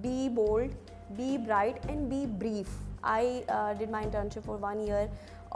be bold, be bright and be brief. I did my internship for 1 year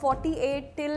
48 till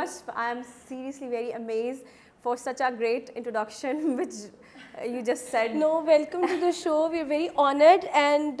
much. I am seriously very amazed for such a great introduction which you just said. No, welcome to the show. We are very honoured and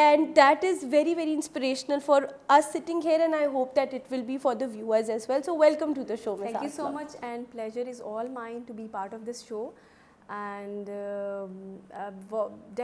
And that is very, very inspirational for us sitting here, and I hope that it will be for the viewers as well. So welcome to the show, Ms. Thank you so Asma. much, and pleasure is all mine to be part of this show. And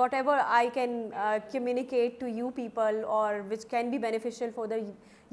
whatever I can communicate to you people or which can be beneficial for the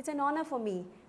it's an honor for me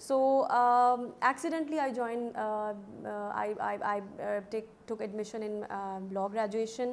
So accidentally I joined, I took admission in law graduation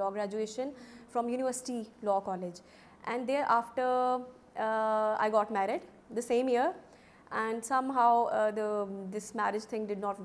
law graduation from University Law College, and thereafter I got married the same year, and somehow this marriage thing did not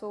So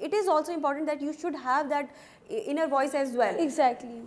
it is also important that you should have that inner voice as well. Exactly.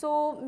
So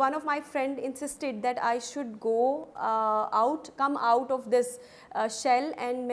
one of my friend insisted that I should go come out of this shell, and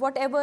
whatever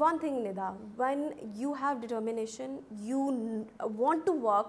one thing Nida, when you have determination, you want to work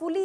fully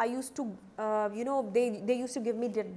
I used to you know they used to give me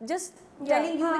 just telling you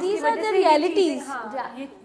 these are the realities,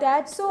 that so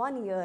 1 year,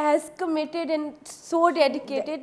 as committed and so dedicated,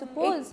suppose,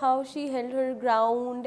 how she held her ground,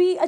be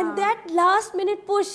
and that last minute push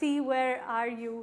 see where are you।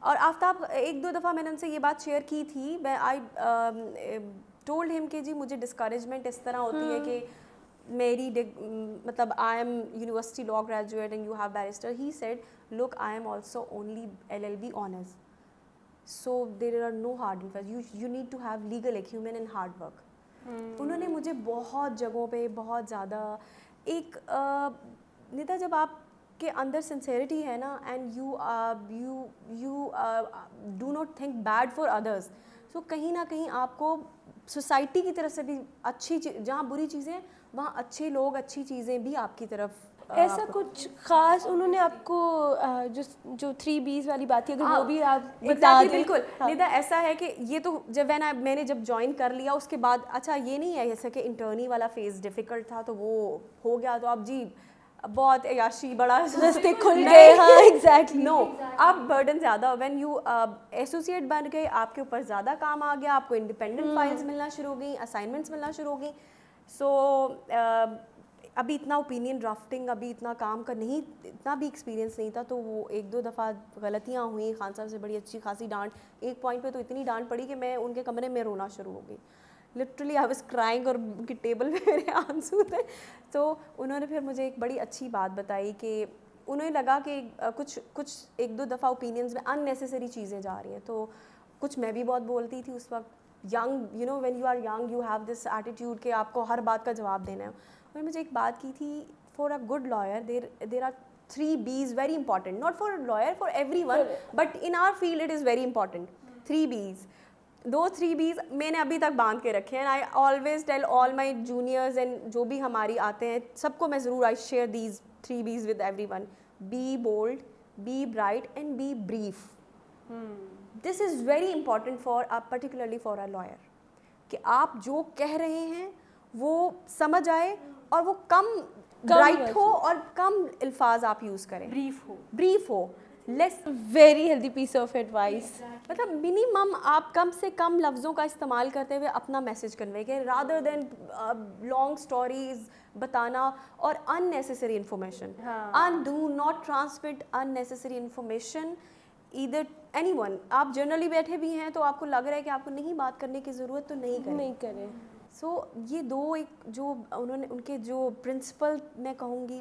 اور آفتاب ایک دو دفعہ میں نے ان سے یہ بات share کی تھی. میں آئی ٹولڈ ہم کہ جی مجھے ڈسکریجمنٹ اس طرح ہوتی ہے کہ میری مطلب I am university law graduate and you have barrister. He said look I am also only LLB honours, so there are no hard and fast, you need to have legal acumen and hard work. انہوں نے مجھے بہت جگہوں پہ بہت زیادہ ایک نیتا, جب آپ کے اندر سنسیئرٹی ہے نا and you do not think bad for others, سو کہیں نہ کہیں آپ کو سوسائٹی کی طرف سے بھی اچھی جہاں بری چیزیں ہیں وہاں اچھے لوگ اچھی چیزیں بھی آپ کی طرف. ایسا کچھ خاص انہوں نے آپ کو جو 3Bs والی بات تھی, اگر وہ بھی آپ بتا دیں. بالکل نیدا, ایسا ہے کہ یہ تو جب میں نے جب جوائن کر لیا اس کے بعد, اچھا یہ نہیں ہے ایسا کہ انٹرنی والا فیز ڈیفیکلٹ تھا تو وہ ہو گیا تو آپ جی بہت عیاشی بڑا رستے کھل گئے. ہاں ایگزیکٹلی. نو, آپ برڈن زیادہ وین یو ایسوسیٹ بن گئے, آپ کے اوپر زیادہ کام آ گیا, آپ کو انڈیپینڈنٹ فائلز ملنا شروع ہو گئیں, اسائنمنٹس ملنا شروع ہو گئیں. سو ابھی اتنا اوپینین ڈرافٹنگ, ابھی اتنا کام کا نہیں, اتنا بھی ایکسپیرینس نہیں تھا, تو وہ ایک دو دفعہ غلطیاں ہوئیں. خان صاحب سے بڑی اچھی خاصی ڈانٹ, ایک پوائنٹ پہ تو اتنی ڈانٹ پڑی کہ میں ان کے کمرے میں رونا شروع ہو گئی. لٹرلی آئی واز کرائنگ, اور ان کی ٹیبل پہ میرے آنسو تھے. تو انہوں نے پھر مجھے ایک بڑی اچھی بات بتائی کہ انہیں لگا کہ کچھ ایک دو دفعہ اوپینینس میں ان نیسیسری چیزیں جا رہی ہیں. تو کچھ میں بھی بہت بولتی تھی اس وقت, young you know when you are young you have this attitude کہ آپ کو ہر بات کا جواب دینا ہے. اور مجھے ایک بات کی تھی, for a good lawyer there are 3Bs very important, not for a lawyer, for everyone, but in our field it is very important. 3Bs, those 3Bs میں نے ابھی تک باندھ کے رکھے ہیں. I always tell all my juniors and جو بھی ہماری آتے ہیں سب کو میں ضرور I share these 3Bs with everyone. Be bold, be bright and be brief. This is very important for particularly for a lawyer, کہ آپ جو کہہ رہے ہیں وہ سمجھ آئے اور وہ کم برائٹ ہو اور کم الفاظ آپ یوز کریں, بریف ہو, less. Very healthy piece of advice. مطلب منیمم آپ کم سے کم لفظوں کا استعمال کرتے ہوئے اپنا میسیج کنوے کریں, رادر دین لانگ اسٹوریز بتانا اور unnecessary information. And do not transmit unnecessary information either any one. آپ جنرلی بیٹھے بھی ہیں تو آپ کو لگ رہا ہے کہ آپ کو نہیں بات کرنے کی ضرورت, تو نہیں کریں. سو یہ دو ایک جو انہوں نے ان کے جو پرنسپل میں کہوں گی,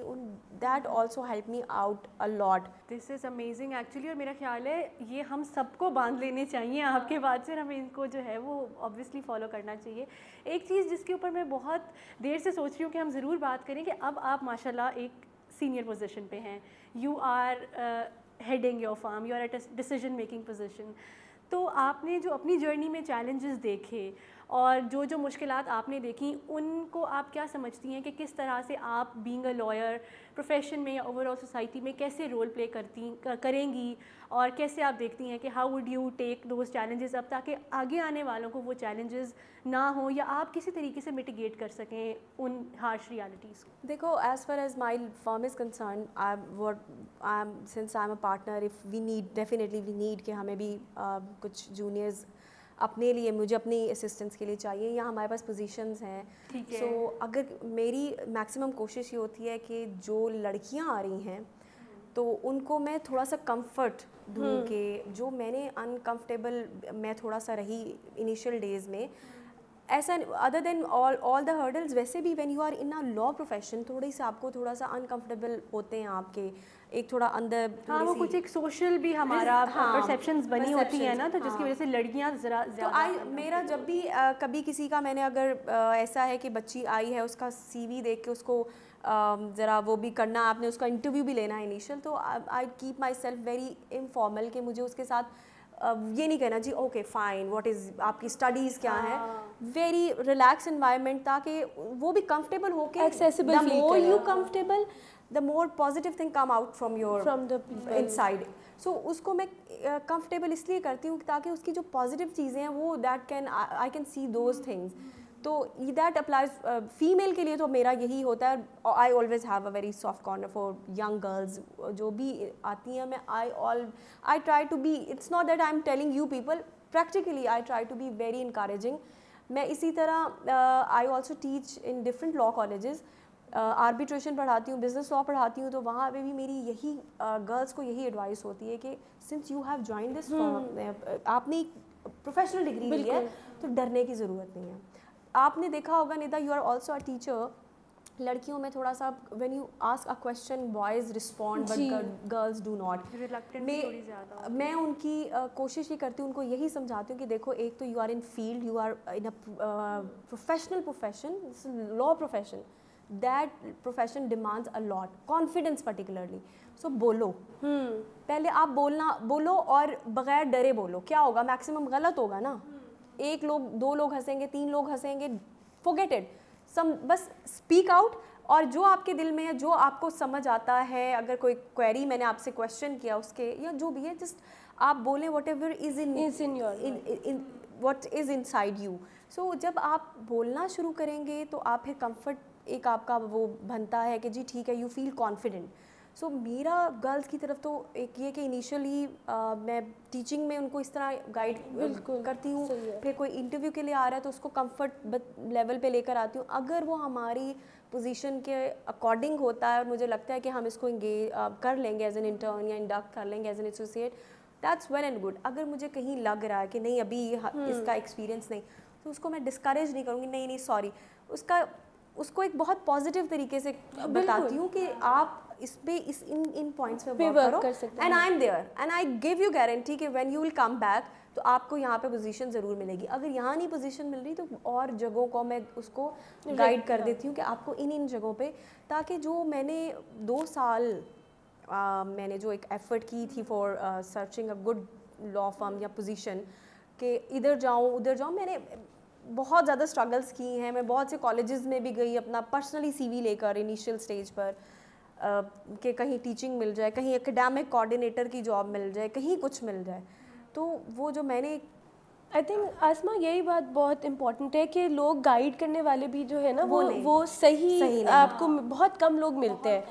that also help me out a lot. This is amazing actually, اور میرا خیال ہے یہ ہم سب کو باندھ لینے چاہیے آپ کے بات سے, ہمیں ان کو جو ہے وہ آبویسلی فالو کرنا چاہیے. ایک چیز جس کے اوپر میں بہت دیر سے سوچ رہی ہوں کہ ہم ضرور بات کریں, کہ اب آپ ماشاء اللہ ایک سینئر پوزیشن پہ ہیں, you are heading your firm, you are at a decision making position. تو آپ نے جو اپنی جرنی میں چیلنجز دیکھے اور جو مشکلات آپ نے دیکھی, ان کو آپ کیا سمجھتی ہیں کہ کس طرح سے آپ بینگ اے لائر پروفیشن میں یا اوور آل سوسائٹی میں کیسے رول پلے کریں گی, اور کیسے آپ دیکھتی ہیں کہ how would you take those challenges اب, تاکہ آگے آنے والوں کو وہ چیلنجز نہ ہوں, یا آپ کسی طریقے سے میٹیگیٹ کر سکیں ان ہارش ریالٹیز کو. دیکھو, as far as my firm is concerned, since I am a partner, if we need definitely we need کہ ہمیں بھی کچھ جونیئرز اپنے لیے, مجھے اپنی اسسٹنس کے لیے چاہیے, یا ہمارے پاس پوزیشنز ہیں. سو اگر میری میکسیمم کوشش یہ ہوتی ہے کہ جو لڑکیاں آ رہی ہیں تو ان کو میں تھوڑا سا کمفرٹ دوں, کہ جو میں نے انکمفرٹیبل میں تھوڑا سا رہی انیشیل ڈیز میں, ایسا ادر دین آل دا ہرڈلز, ویسے بھی when you are in a law profession تھوڑی سی آپ کو تھوڑا سا انکمفرٹیبل ہوتے ہیں آپ کے, ایک تھوڑا اندر. ہاں, وہ کچھ ایک سوشل بھی ہمارا پرسیپشنز بنی ہوتی ہیں نا, تو جس کی وجہ سے لڑکیاں ذرا زیادہ. میرا جب بھی کبھی کسی کا, میں نے اگر ایسا ہے کہ بچی آئی ہے, اس کا CV دیکھ کے اس کو ذرا وہ بھی کرنا, آپ نے اس کا انٹرویو بھی لینا ہے انیشیل, تو I keep my self very informal, کہ مجھے اس کے ساتھ یہ نہیں کہنا جی اوکے فائن واٹ از آپ کی اسٹڈیز کیا ہیں, ویری ریلیکس انوائرمنٹ, تاکہ وہ بھی کمفرٹیبل ہو کے, the more you comfortable the more positive thing come out from the inside. So اس کو میں comfortable اس لیے کرتی ہوں تاکہ اس کی جو positive چیزیں ہیں وہ I can see those things. تو that applies female کے لیے, تو میرا یہی ہوتا ہے. I always have a very soft corner for young girls جو بھی آتی ہیں. میں I try to be, it's not that I'm telling you people, practically I try to be very encouraging. میں اسی طرح I also teach in different law colleges. Arbitration پڑھاتی ہوں, بزنس لا پڑھاتی ہوں, تو وہاں پہ بھی میری یہی گرلس کو یہی ایڈوائس ہوتی ہے کہ since you have join this, آپ نے پروفیشنل ڈگری لی ہے تو ڈرنے کی ضرورت نہیں ہے. آپ نے دیکھا ہوگا Nida, you are also a teacher, لڑکیوں میں تھوڑا سا when you ask a question boys respond but girls do not. میں ان کی کوشش یہ کرتی ہوں, ان کو یہی سمجھاتی ہوں کہ دیکھو ایک تو you are in field, you are in a professional profession, law profession, that profession demands a lot confidence particularly. So بولو, پہلے آپ بولو اور بغیر ڈرے بولو. کیا ہوگا, میکسیمم غلط ہوگا نا, ایک لوگ, دو لوگ ہنسیں گے, تین لوگ ہنسیں گے, forget it. بس اسپیک آؤٹ, اور جو آپ کے دل میں ہے, جو آپ کو سمجھ آتا ہے, اگر کوئی کوئری میں نے آپ سے کویشچن کیا اس کے, یا جو بھی ہے, جسٹ آپ بولیں whatever is inside you. So جب آپ بولنا شروع کریں گے تو آپ پھر کمفرٹ ایک آپ کا وہ بنتا ہے کہ جی ٹھیک ہے, یو فیل کانفیڈنٹ. سو میرا گرلس کی طرف تو ایک یہ کہ انیشلی میں ٹیچنگ میں ان کو اس طرح گائیڈ کرتی ہوں, پھر کوئی انٹرویو کے لیے آ رہا ہے تو اس کو کمفرٹ لیول پہ لے کر آتی ہوں. اگر وہ ہماری پوزیشن کے اکارڈنگ ہوتا ہے اور مجھے لگتا ہے کہ ہم اس کو انگیج کر لیں گے ایز این انٹرن یا انڈکٹ کر لیں گے as an associate, that's well and good. اگر مجھے کہیں لگ رہا ہے کہ نہیں ابھی اس کا ایکسپیرینس نہیں, تو اس کو میں ڈسکریج نہیں کروں گی, نہیں سوری, اس کو ایک بہت پازیٹیو طریقے سے بتاتی ہوں کہ آپ اس پہ ان پوائنٹس پہ ورک کرو, and I am there and I give you guarantee کہ when you will come back تو آپ کو یہاں پہ پوزیشن ضرور ملے گی. اگر یہاں نہیں پوزیشن مل رہی تو اور جگہوں کو میں اس کو گائیڈ کر دیتی ہوں کہ آپ کو ان جگہوں پہ, تاکہ جو میں نے 2 سال میں نے جو ایک ایفرٹ کی تھی فار سرچنگ اے گڈ لا فرم یا پوزیشن, کہ ادھر جاؤں ادھر جاؤں, میں نے بہت زیادہ اسٹرگلس کی ہیں. میں بہت سے کالجز میں بھی گئی اپنا پرسنلی سی وی لے کر انیشیل اسٹیج پر, کہ کہیں ٹیچنگ مل جائے, کہیں اکیڈیمک کوآرڈینیٹر کی جاب مل جائے, کہیں کچھ مل جائے. تو وہ جو میں نے آئی تھنک آسما یہی بات بہت امپورٹنٹ ہے کہ لوگ گائیڈ کرنے والے بھی جو ہے نا وہ صحیح آپ کو بہت کم لوگ ملتے ہیں,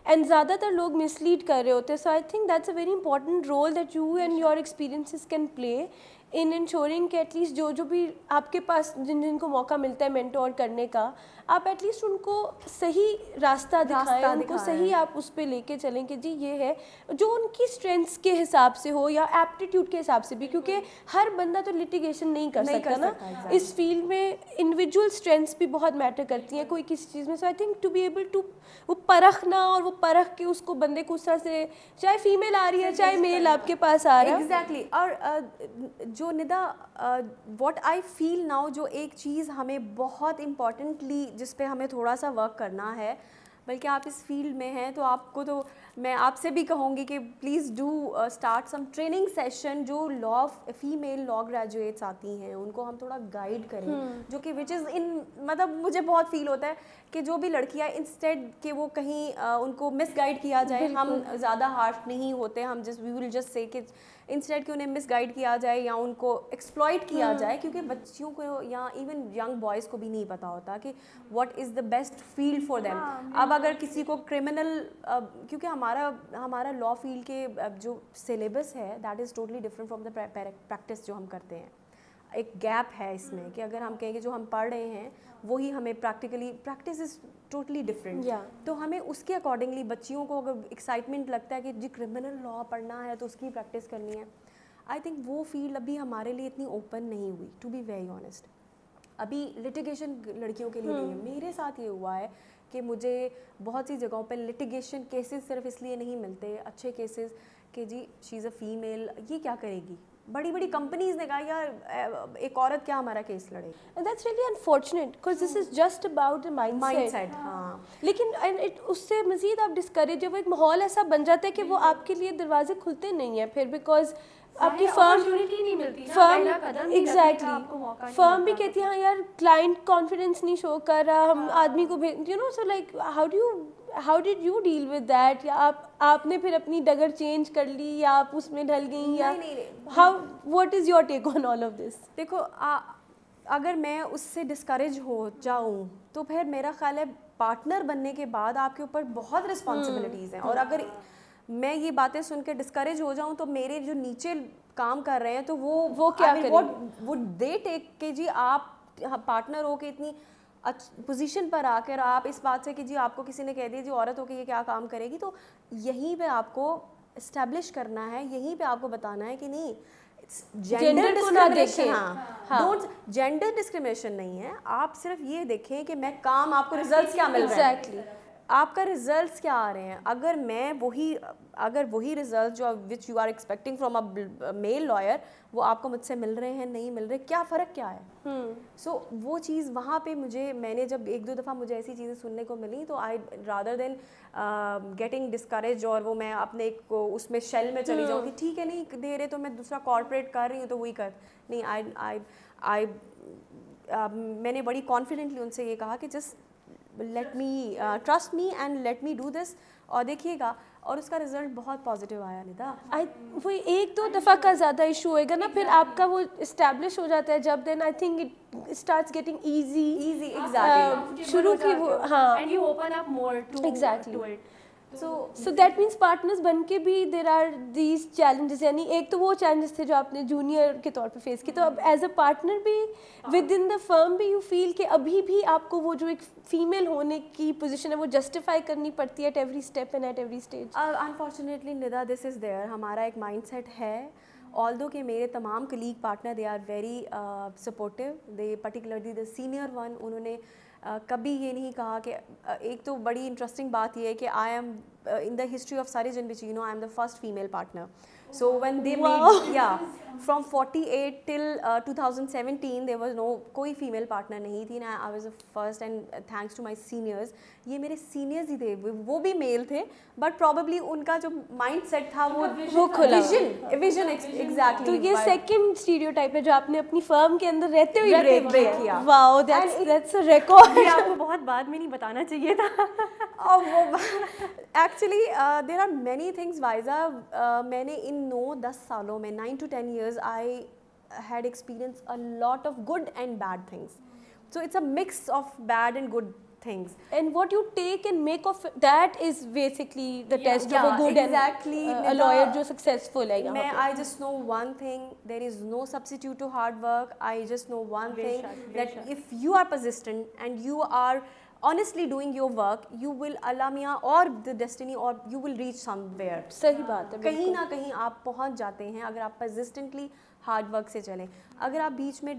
اینڈ زیادہ تر لوگ مس لیڈ کر رہے ہوتے ہیں. So I think that's a very important role that you and your experiences can play in ensuring کہ ایٹ لیسٹ جو بھی آپ کے پاس جن کو موقع ملتا ہے مینٹور کرنے کا, آپ ایٹ لیسٹ ان کو صحیح راستہ دکھائیں, ان کو صحیح آپ اس پہ لے کے چلیں کہ جی یہ ہے جو ان کی اسٹرینتھس کے حساب سے ہو یا ایپٹیٹیوڈ کے حساب سے بھی, کیونکہ ہر بندہ تو لٹیگیشن نہیں کر سکتا نا اس فیلڈ میں. انڈیویجول اسٹرینتھس بھی بہت میٹر کرتی ہیں کوئی کسی چیز میں. So I think to be able to وہ پرکھنا, اور وہ پرکھ کے اس کو بندے کو اس طرح سے, چاہے فیمیل آ رہی ہے چاہے میل آپ کے پاس آ رہا ہے. ایگزیکٹلی. اور جو ندا واٹ آئی فیل ناؤ, جو ایک چیز ہمیں بہت امپورٹنٹلی جس پہ ہمیں تھوڑا سا ورک کرنا ہے, بلکہ آپ اس فیلڈ میں ہیں تو آپ کو, تو میں آپ سے بھی کہوں گی کہ please do start some training session. جو فیمیل لا گریجویٹس آتی ہیں ان کو ہم تھوڑا گائیڈ کریں, جو کہ وچ از ان, مطلب مجھے بہت فیل ہوتا ہے کہ جو بھی لڑکیاں انسٹیڈ کہ وہ کہیں ان کو مس گائیڈ کیا جائے, ہم زیادہ ہارش نہیں ہوتے, ہم وی ول جسٹ سے کہ انسٹیڈ کہ انہیں مس گائیڈ کیا جائے یا ان کو ایکسپلائٹ کیا جائے, کیونکہ بچیوں کو یا ایون ینگ بوائز کو بھی نہیں پتہ ہوتا کہ what is the best field for them. اب اگر کسی کو کرمنل, کیونکہ ہمارا لا فیلڈ کے جو سلیبس ہے that is totally different from the practice جو ہم کرتے ہیں. ایک گیپ ہے اس میں کہ اگر ہم کہیں کہ جو ہم پڑھ رہے ہیں وہی ہمیں پریکٹس از ٹوٹلی ڈفرینٹ. تو ہمیں اس کے اکارڈنگلی بچیوں کو اگر ایکسائٹمنٹ لگتا ہے کہ جی کرمنل لا پڑھنا ہے تو اس کی پریکٹس کرنی ہے, آئی تھنک وہ فیلڈ ابھی ہمارے لیے اتنی اوپن نہیں ہوئی, ٹو بی ویری آنیسٹ. ابھی لٹیگیشن لڑکیوں کے لیے نہیں ہے. میرے ساتھ یہ ہوا ہے کہ مجھے بہت سی جگہوں پہ لٹیگیشن کیسز صرف اس لیے نہیں ملتے, اچھے کیسز, کہ جی شی از اے فیمیل, یہ کیا کرے گی. بڑی بڑی کمپنیز نے کہا یار ایک عورت کیا ہمارا کیس لڑے گی. That's really unfortunate because this is just about mindset. ہاں, لیکن اس سے مزید آپ ڈسکریج, جب ایک ماحول ایسا بن جاتا ہے کہ وہ آپ کے لیے دروازے کھلتے نہیں ہیں پھر, بیکاز آپ کی فرم ایگزیکٹلی فرم بھی کہتی ہے ہاں یار کلائنٹ کانفیڈینس نہیں شو کر رہا, ہم آدمی کو you know, so like how did you deal with that, یا آپ نے پھر اپنی ڈگر چینج کر لی یا آپ اس میں ڈھل گئیں, یا how what is your take on all of this. دیکھو اگر میں اس سے ڈسکریج ہو جاؤں تو پھر میرا خیال ہے پارٹنر بننے کے بعد آپ کے اوپر بہت رسپانسبلٹیز ہیں, اور اگر میں یہ باتیں سن کے ڈسکریج ہو جاؤں تو میرے جو نیچے کام کر رہے ہیں تو وہ کیا کریں, وڈ دے ٹیک کہ جی آپ پارٹنر ہو کے اتنی پوزیشن پر آ کر آپ اس بات سے کہ جی آپ کو کسی نے کہہ دیا جی عورت ہو کے یہ کیا کام کرے گی, تو یہیں پہ آپ کو اسٹیبلش کرنا ہے, یہیں پہ آپ کو بتانا ہے کہ نہیں جینڈر کو نہ ڈسکریمنیشن, دیکھیں. ڈونٹ جینڈر ڈسکریمنیشن نہیں ہے, آپ صرف یہ دیکھیں کہ میں کام, آپ کو ریزلٹس کیا مل رہے ہیں, Exactly. آپ کا ریزلٹس کیا آ رہے ہیں. اگر وہی ریزلٹ جو which you are expecting from a male lawyer وہ آپ کو مجھ سے مل رہے ہیں, نہیں مل رہے, کیا فرق کیا ہے. سو وہ چیز وہاں پہ میں نے جب ایک دو دفعہ مجھے ایسی چیزیں سننے کو ملی تو I rather than getting discourage اور وہ میں اپنے اس میں شیل میں چلی جاؤں کہ ٹھیک ہے نہیں دے رہے تو میں دوسرا کارپوریٹ کر رہی ہوں تو وہی کر نہیں. میں نے بڑی کانفیڈنٹلی ان سے یہ کہا کہ just let me trust me and let me do this, اور دیکھیے گا, اور اس کا رزلٹ بہت پازیٹیو آیا ندا. وہی ایک دو دفعہ کا زیادہ ایشو ہوئے گا نا, پھر آپ کا وہ اسٹیبلش ہو جاتا ہے جب then I think it starts getting easy. Exactly شروع کی وہ ہاں and you open up more to exactly. So that means partners بن کے بھی دیر آر دیز چیلنجز, یعنی ایک تو وہ چیلنجز تھے جو آپ نے جونیئر کے طور پہ فیس کی, تو اب ایز اے پارٹنر بھی ود ان دا فرم بھی یو فیل کہ ابھی بھی آپ کو وہ جو ایک فیمیل ہونے کی پوزیشن ہے وہ جسٹیفائی کرنی پڑتی ہے at every step and at every stage. Unfortunately Nida this is there, ہمارا ایک مائنڈ سیٹ ہے, although کہ میرے تمام colleague partner they are very supportive, they particularly the senior one, انہوں نے کبھی یہ نہیں کہا کہ ایک تو بڑی انٹرسٹنگ بات یہ ہے کہ I M in the history of Sarojin which you know I am the first female partner, so when they made from 48 till 2017 there was no koi female partner nahi thi, I was the first and thanks to my seniors. یہ میرے seniors ہی تھے, وہ بھی male تھے but probably ان کا جو mind set تھا وہ کھلا vision exactly. تو یہ سیکنڈ اسٹیریوٹائپ ہے جو آپ نے اپنی فرم کے اندر رہتے ہوئے بریک کیا. واو دیٹس اے ریکارڈ. یہ آپ کو بہت بعد میں نہیں بتانا چاہیے تھا. Actually there are many things وائزا, میں نے ان 9-10 سالوں میں 9 to 10 years I had experienced a lot of good and bad things, so it's a mix of bad and good things, and what you take and make of that is basically the test of a good exactly and a lawyer جو successful ہے یہاں پہ. I just know one thing, there is no substitute to hard work. I just know one thing, that if you are persistent and you are honestly doing your work, you will Allah Miyan or the destiny or you will reach somewhere. صحیح بات ہے, کہیں نہ کہیں آپ پہنچ جاتے ہیں اگر آپ persistently ہارڈ ورک سے چلیں. اگر آپ بیچ میں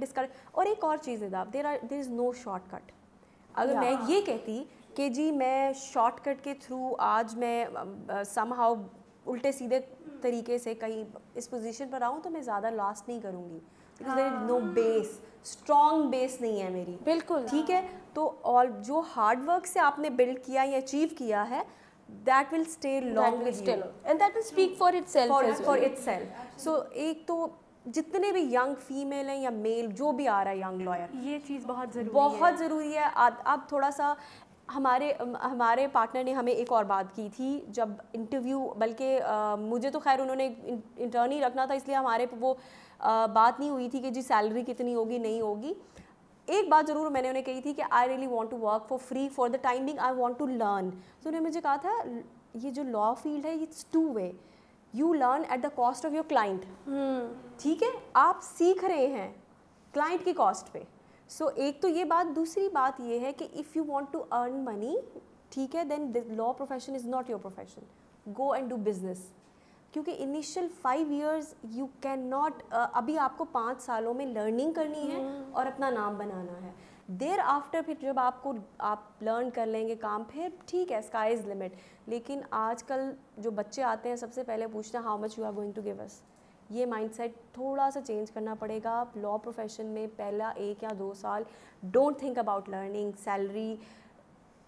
اور ایک اور چیز ہے, there is no short cut. اگر میں یہ کہتی کہ جی میں شارٹ کٹ کے تھرو آج میں سم ہاؤ الٹے سیدھے طریقے سے کہیں اس پوزیشن پر آؤں تو میں زیادہ لاسٹ نہیں کروں گی, because there is know base, strong بیس نہیں ہے میری. بالکل ٹھیک ہے, تو اور جو ہارڈ ورک سے آپ نے بلڈ کیا یا اچیو کیا ہے that will stay long with you and that will speak for itself for itself. So ایک تو جتنے بھی ینگ فیمیل ہیں یا میل جو بھی آ رہا ہے ینگ لائر, یہ چیز بہت ضروری ہے. اب تھوڑا سا ہمارے پارٹنر نے ہمیں ایک اور بات کی تھی جب انٹرویو, بلکہ مجھے تو خیر انہوں نے انٹرن ہی رکھنا تھا اس لیے ہمارے وہ بات نہیں ہوئی تھی کہ جی سیلری کتنی ہوگی نہیں ہوگی. ایک بات ضرور میں نے انہیں کہی تھی کہ I really want to work for free for the time being, I want to learn. تو انہوں نے مجھے کہا تھا یہ جو لا فیلڈ ہے it's two way, you learn at the cost of your client. ٹھیک ہے, آپ سیکھ رہے ہیں کلائنٹ کی کاسٹ پہ. سو ایک تو یہ بات, دوسری بات یہ ہے کہ if you want to earn money, ٹھیک ہے, then law profession is not your profession, go and do business. کیونکہ initial 5 years you can not, ابھی آپ کو 5 سالوں میں لرننگ کرنی ہے اور اپنا نام بنانا ہے. دیر آفٹر پھر جب آپ لرن کر لیں گے کام, پھر ٹھیک ہے اسکائی از لمٹ. لیکن آج کل جو بچے آتے ہیں سب سے پہلے پوچھتے ہیں how much you are going to give us. یہ مائنڈ سیٹ تھوڑا سا چینج کرنا پڑے گا. لا پروفیشن میں پہلا 1 یا 2 سال don't think about learning, salary.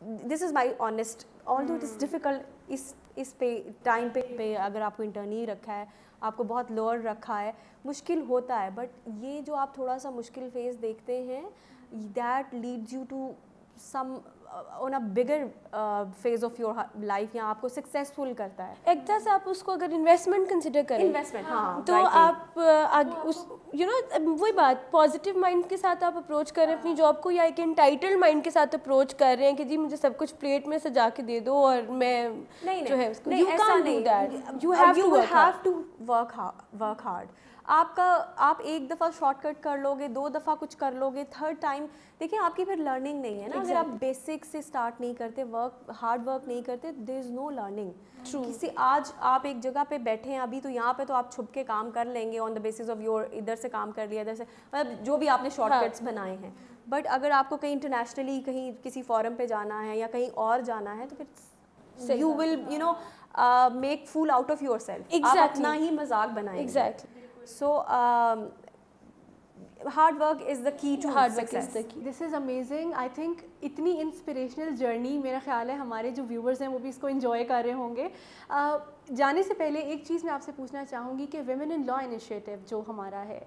This is my honest, although it is difficult اس پہ ٹائم پہ اگر آپ کو انٹرنی رکھا ہے, آپ کو بہت لوور رکھا ہے, مشکل ہوتا ہے. بٹ یہ جو آپ تھوڑا سا مشکل فیز دیکھتے ہیں, that leads you to some on a bigger phase of your life, یا آپ کو سکسیزفل کرتا ہے. ایک طرح سے آپ اس کو اگر انویسٹمنٹ کنسیڈر کریں, انویسٹمنٹ, ہاں, تو آپ اس یو نو وہی بات پازیٹیو مائنڈ کے ساتھ آپ اپروچ کر رہے ہیں اپنی جاب کو, یا ایک انٹائٹلڈ مائنڈ کے ساتھ اپروچ کر رہے ہیں کہ جی مجھے سب کچھ پلیٹ میں سجا کے دے دو اور میں جو ہے ایسا نہیں, you have to work hard. آپ ایک دفعہ شارٹ کٹ کر لو گے, 2 دفعہ کچھ کر لو گے, تھرڈ ٹائم دیکھیں آپ کی پھر لرننگ نہیں ہے نا. اگر آپ بیسک سے اسٹارٹ نہیں کرتے, ہارڈ ورک نہیں کرتے, دیر از نو لرننگ. کسی آج آپ ایک جگہ پہ بیٹھے ہیں ابھی, تو یہاں پہ تو آپ چھپ کے کام کر لیں گے آن دا بیسس آف یور, ادھر سے کام کر لیا, ادھر سے, مطلب جو بھی آپ نے شارٹ کٹس بنائے ہیں. بٹ اگر آپ کو کہیں انٹرنیشنلی کہیں کسی فورم پہ جانا ہے یا کہیں اور جانا ہے, تو پھر you will you know make fool out of yourself. آپ اپنا ہی مذاق بنائیں گے. So hard work is the key to success. This is amazing. I think اتنی انسپریشنل جرنی میرا خیال ہے ہمارے جو ویورز ہیں وہ بھی اس کو انجوائے کر رہے ہوں گے. جانے سے پہلے ایک چیز میں آپ سے پوچھنا چاہوں گی کہ ویمن ان لا انیشیٹو جو ہمارا ہے,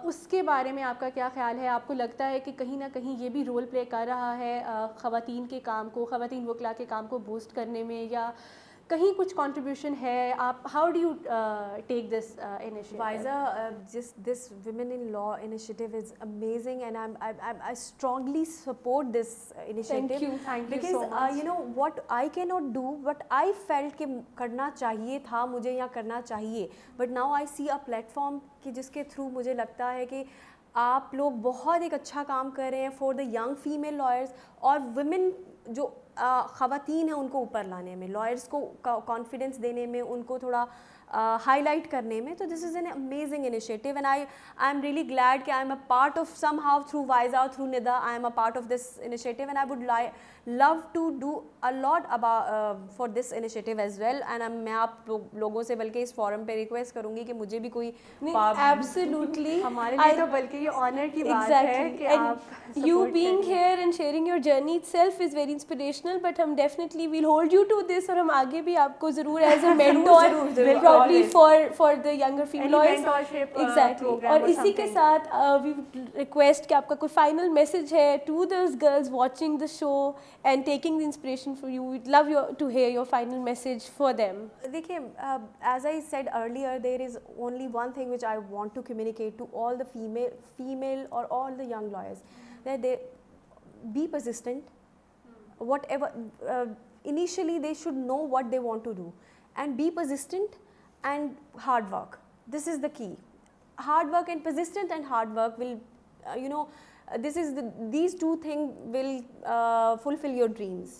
اس کے بارے میں آپ کا کیا خیال ہے؟ آپ کو لگتا ہے کہ کہیں نہ کہیں یہ بھی رول پلے کر رہا ہے خواتین کے کام کو, خواتین وکلا کے کام کو بوسٹ کرنے میں, یا کہیں کچھ کنٹریبیوشن ہے؟ آپ how do you take this initiative? Waiza, this Women in Law initiative is amazing, and I strongly support this initiative. Thank you because, so much. you know what I cannot do, what I felt کہ کرنا چاہیے تھا مجھے یا کرنا چاہیے, but now I see a platform کہ جس کے تھرو مجھے لگتا ہے کہ آپ لوگ بہت ایک اچھا کام کر رہے ہیں for the young female lawyers, اور ویمن جو خواتین ہیں ان کو اوپر لانے میں, لائرس کو کانفیڈنس دینے میں, ان کو تھوڑا ہائی لائٹ کرنے میں. تو this is an amazing initiative, and I am really glad کہ I am a part of somehow through وائزا, through Nida, I am a part of this initiative, and I would love to do a lot for this initiative as well. And میں آپ لوگوں سے بلکہ اس forum پہ request کروں گی کہ مجھے بھی کوئی ایبسلیوٹلی ہمارے لیے تو بلکہ یہ آنر کی بات ہے کہ آپ you being here and sharing your journey itself is very inspirational, but hum definitely will hold you to this, اور ہم آگے بھی آپ کو ضرور as a mentor probably for the younger female lawyers. Exactly. اور اسی کے ساتھ we would request کہ آپ کا کوئی final message ہے to those girls watching the show and taking the inspiration for you. We'd love to hear your final message for them. دیکھیے, as I said earlier, there is only one thing which I want to communicate to all the female or all the young lawyers, that they be persistent. Whatever initially they should know what they want to do, and be persistent and hard work. This is the key. Hard work and persistent and hard work will these two things will fulfill your dreams.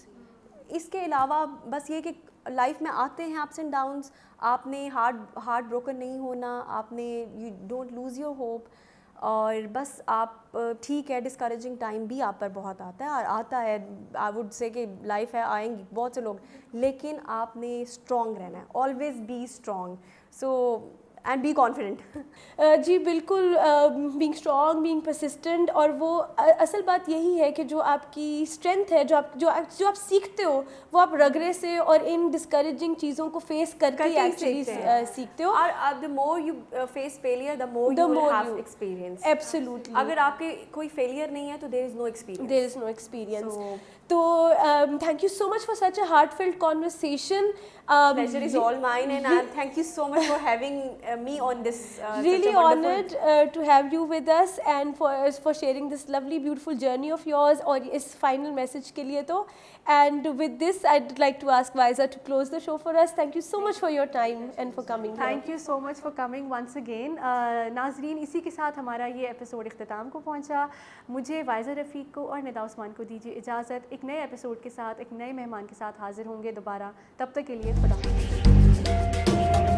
اس کے علاوہ بس یہ کہ life میں آتے ہیں ups and downs, آپ نے ہارٹ بروکن نہیں ہونا, آپ نے you don't lose your hope, اور بس آپ ٹھیک ہے ڈسکریجنگ ٹائم بھی آپ پر بہت آتا ہے, اور آتا ہے, آئی ووڈ سے کہ لائف ہے, آئیں گے بہت سے لوگ, لیکن آپ نے اسٹرانگ رہنا ہے, always be strong. So and be confident. جی بالکل, بینگ اسٹرانگ, بینگ پرسسٹنٹ, اور وہ اصل بات یہی ہے کہ جو آپ کی اسٹرینتھ ہے, جو آپ سیکھتے ہو, وہ آپ رگڑے سے اور ان ڈسکریجنگ چیزوں کو فیس کر کے ایکچولی سیکھتے ہو. اور the more you face failure, the more you will have experience. Absolutely. اگر آپ کے کوئی failure نہیں ہے تو there is no experience. There is no experience. So thank you so much for such a heartfelt conversation. Pleasure is all mine, and thank you so much for having me on this. Really honored to have you with us, and for sharing this lovely beautiful journey of yours, اور اس final message کے لیے تو. And with this I'd like to ask Waiza to close the show for us. Thank you so much for your time and for coming here. Thank you so much for coming once again. ناظرین, اسی کے ساتھ ہمارا یہ episode اختتام کو پہنچا. مجھے وائزہ رفیق کو اور ندا عثمان کو دیجیے اجازت. ایک نئے ایپیسوڈ کے ساتھ, ایک نئے مہمان کے ساتھ حاضر ہوں گے دوبارہ. تب تک کے لیے خدا حافظ.